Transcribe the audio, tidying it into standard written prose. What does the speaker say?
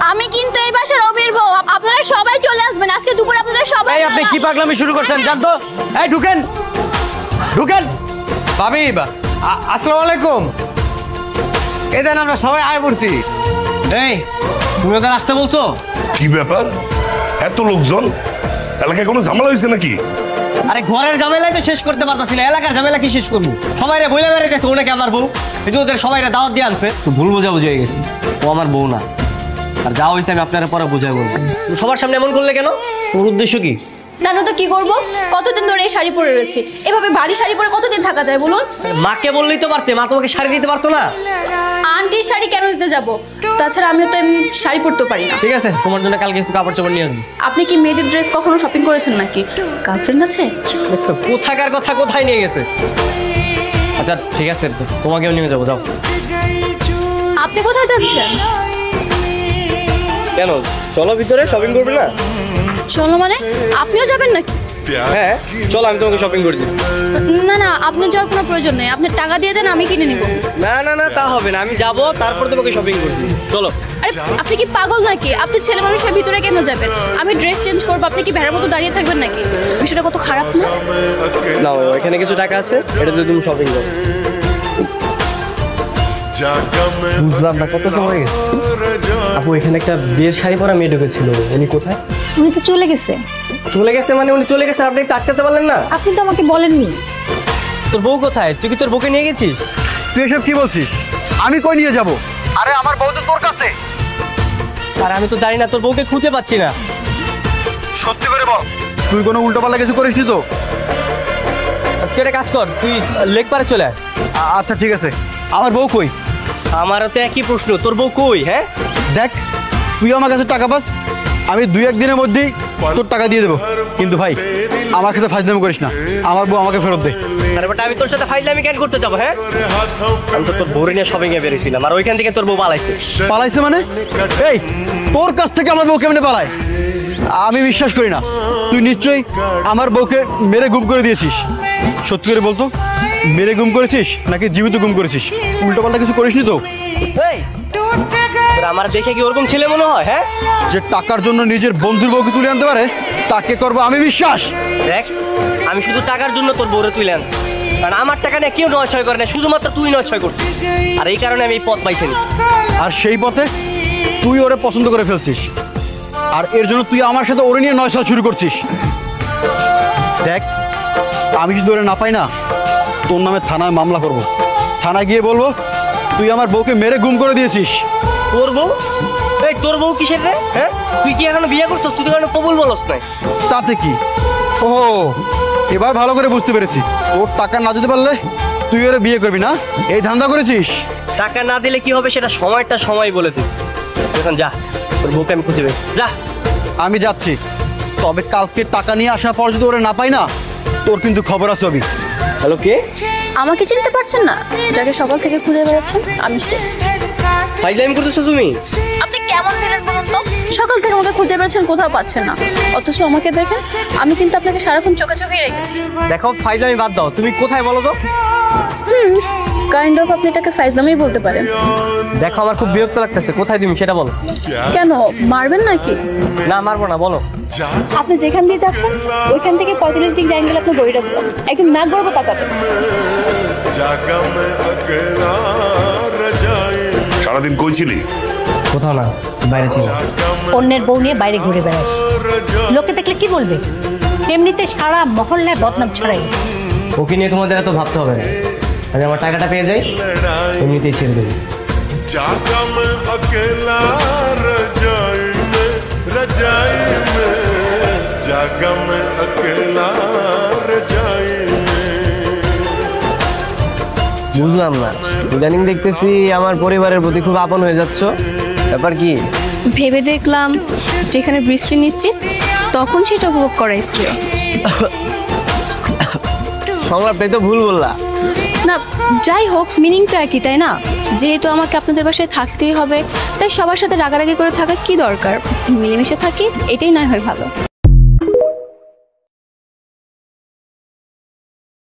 আমি কিন্তু এই বাসার অবির বউ। আপনারা সবাই চলে আসবেন আজকে দুপুরে আপনাদের সবাই। এই আপনি কি পাগলামি শুরু করছেন জান তো? এই ঢুকেন ঢুকেন। ভাবি আসসালামু আলাইকুম। এই দেন আমরা সবাই আয় পড়ছি। এই তুমি ওদের আসতে বলছো? কি ব্যাপার, এত লোকজন? এলাকায় কোনো ঝামেলা হয়েছে নাকি? আরে ঘরের ঝামেলাই তো শেষ করতে পারতাছি না, এলাকার ঝামেলা কি শেষ করবো? সবাই রে বইলে বেড়ে গেছে ওনাকে আমার বউ। এই যে ওদের সবাই দাওয়াত দিয়ে আনছে, তো ভুল বোঝাবুঝি হয়ে গেছে। ও আমার বউ না, আর যা হয়েছে আমি আপনারা পরে বুঝাই বলবো। সবার সামনে এমন করলে কেন? তোর উদ্দেশ্য কি? জানো তো কি করব? কতদিন ধরে এই শাড়ি পরে রয়েছে, এভাবে ভারী শাড়ি পরে কতদিন থাকা যায় বলুন? মাকে বললেই তো পারতে, মা তোমাকে শাড়ি দিতে পারতো না? আন্টির শাড়ি কেন দিতে যাব? তাছাড়া আমিও তো এমনি শাড়ি পরতে পারি না। ঠিক আছে, তোমার জন্য কালকে কিছু কাপড় চোপড় নিয়ে আসবি। আপনি কি মেয়েদের ড্রেস কখনো শপিং করেছেন নাকি? গার্লফ্রেন্ড আছে? দেখছো কোথাকার কথা কোথায় নিয়ে গেছে। আচ্ছা ঠিক আছে, তোমাকেও নিয়ে যাবো, যাও। আপনি কোথায় যাচ্ছেন? কেন, চলো ভিতরে, শপিং করবে না? চলো মানে আপনিও যাবেন নাকি? হ্যাঁ চলো, আমি তোমাকে শপিং করে দিই। না না, আপনি যাওয়ার কোনো প্রয়োজন নেই। আপনি টাকা দিয়ে দেন, আমি কিনে নিব। না না না, তা হবে না, আমি যাব তারপর তোমাকে শপিং করে দিই। চলো। আরে আপনি কি পাগল নাকি? আপনি ছেলে মানুষ হয়ে ভিতরে কেন যাবেন? আমি ড্রেস চেঞ্জ করবো, আপনি কি ভেড়ার মতো দাঁড়িয়ে থাকবেন নাকি? বিষয়টা কত খারাপ না? না, এখানে কিছু টাকা আছে, এটা দিয়ে তুমি শপিং করো। বুঝলাম না, কত সময় গেছে? আপু এখানে একটা বিয়ের শাড়ি পরা মেয়ে ঢুকেছিল, উনি কোথায়? উনি তো চলে গেছে। চলে গেছে মানে? উনি চলে গেছে, আপনি একটু আটকাতে পারলেন না? আপনি তো আমাকে বলেননি। তোর বউ কোথায়? তুই কি তোর বউকে নিয়ে গেছিস? তুই এসব কি বলছিস? আমি কই নিয়ে যাব? আরে আমার বউ তো তোর কাছে। আর আমি তো জানি না, তোর বউকে খুঁজে পাচ্ছি না। সত্যি করে বল, তুই কোনো উল্টোপাল্টা কিছু করিসনি তো? তুই একটা কাজ কর, তুই লেক পারে চলে আয়। আচ্ছা ঠিক আছে, আমার বউ কই? আমারও তো একই প্রশ্ন, তোর বউ কই? হ্যাঁ দেখ, তুই আমার কাছে টাকা পাস, আমি 2-1 দিনের মধ্যেই তোর টাকা দিয়ে দেবো। কিন্তু ভাই আমার সাথে ফাজলামি করিস না, আমার বউ আমাকে ফেরত দে। আরে বেটা, আমি তোর সাথে ফাইজলামি কেন করতে যাবো? হ্যাঁ আমি তো তোর বউরে নিয়ে শপিং এ বেরিয়েছিলাম, আর ওইখান থেকে তোর বউ পালাইছে। পালাইছে মানে? এই তোর কাছ থেকে আমার বউ কেমনে পালায়? আমি বিশ্বাস করি না। তুই নিশ্চয়ই আমার বউকে মেরে গুম করে দিয়েছিস। সত্যি করে বলতো, মেরে গুম করেছিস নাকি জীবিত গুম করেছিস? উল্টোপাল্টা কিছু করিসনি তো? এই তোর আমার দেখে কি ওরকম ছেলে মনে হয়? হ্যাঁ, যে টাকার জন্য নিজের বন্ধুর বউকে তুলে আনতে পারে তাকে করবো আমি বিশ্বাস। দেখ আমি শুধু টাকার জন্য তোর বউরে তুলে আনছি, কারণ আমার টাকা নিয়ে কেউ নয় ছয় করে না, শুধুমাত্র তুই নয় ছয় করছিস। আর এই কারণে আমি এই পথ পাইছি। আর সেই পথে তুই ওরে পছন্দ করে ফেলছিস, আর এর জন্য তুই আমার সাথে ওরে নিয়ে নয় ছয় শুরু করছিস। দেখ আমি যদি ওরে না পাই না, তোর নামে থানায় মামলা করব। থানায় গিয়ে বলবো তুই আমার বউকে মেরে গুম করে দিয়েছিস। তোর বউ? এই তোর বউ কিসের রে? হ্যাঁ তুই কি এখনো বিয়ে করছিস? তুই তো এখনো কবুল বলস নাই। তাতে কি? ও এবার ভালো করে বুঝতে পেরেছি, ওর টাকা না দিতে পারলে তুই ওরে বিয়ে করবি না, এই ধান্দা করেছিস। টাকা না দিলে কি হবে সেটা সময় বলে দিস। এখন যা, তোর বউকে আমি খুঁজে পেয়ে যা। আমি যাচ্ছি, তবে কালকে টাকা নিয়ে আসার পর যদি ওরে না পাই না, তোর কিন্তু খবর আছে। আমি হ্যালো, কে? আমাকে চিনতে পারছেন না? যাকে সকাল থেকে খুঁজে বেড়াচ্ছেন আমি সে। ফাইজলামি করতেছো তুমি? আপনি কেমন দিলেন বলুন তো? সকাল থেকে আমাকে খুঁজে বেড়াচ্ছেন, কোথাও পাচ্ছেন না, অথচ আমাকে দেখেন আমি কিন্তু আপনাকে সারাক্ষণ চোখে চোখেই রেখেছি। দেখো ফাইজলামি বাদ দাও, তুমি কোথায় বলো তো? কাইন্ড অফ আপনি এটাকে ফাইজলামি বলতে পারেন। দেখো আমার খুব বিরক্ত লাগতেছে, কোথায় তুমি সেটা বলো। কেন মারবেন নাকি? না মারবো না, বলো। আপনি যেখান দিয়ে যাচ্ছেন ওইখান থেকে 45 ডিগ্রি অ্যাঙ্গেল আপনার বড়িটা দিলাম, একদম নাক গর্ব তাকাবেন। সারাদিন কই ছিলি? কোথাও না, বাইরে ছিল। অন্যের বউ নিয়ে বাইরে ঘুরে বেড়াস, লোকে দেখলে কি বলবে? এমনিতে সারা মহল্লায় বদনাম ছড়াই। ওকে নিয়ে তোমাদের এত ভাবতে হবে না, আমি আমার টাকাটা পেয়ে যাই, এমনিতেই ছেড়ে দেবো। বুঝলাম না, ইদানিং দেখতেছি আমার পরিবারের প্রতি খুব আপন হয়ে যাচ্ছ, ব্যাপার কি? ভেবে দেখলাম যেখানে বৃষ্টি নিশ্চিত, তখন সেটা উপভোগ করাই শ্রেয়। সংলাপটাই তো ভুল বললা। না যাই হোক, মিনিং তো একই, তাই না? যেহেতু আমাকে আপনাদের বাসায় থাকতেই হবে, তাই সবার সাথে রাগারাগি করে থাকা কি দরকার? মিলেমিশে থাকি, এটাই না হয় ভালো।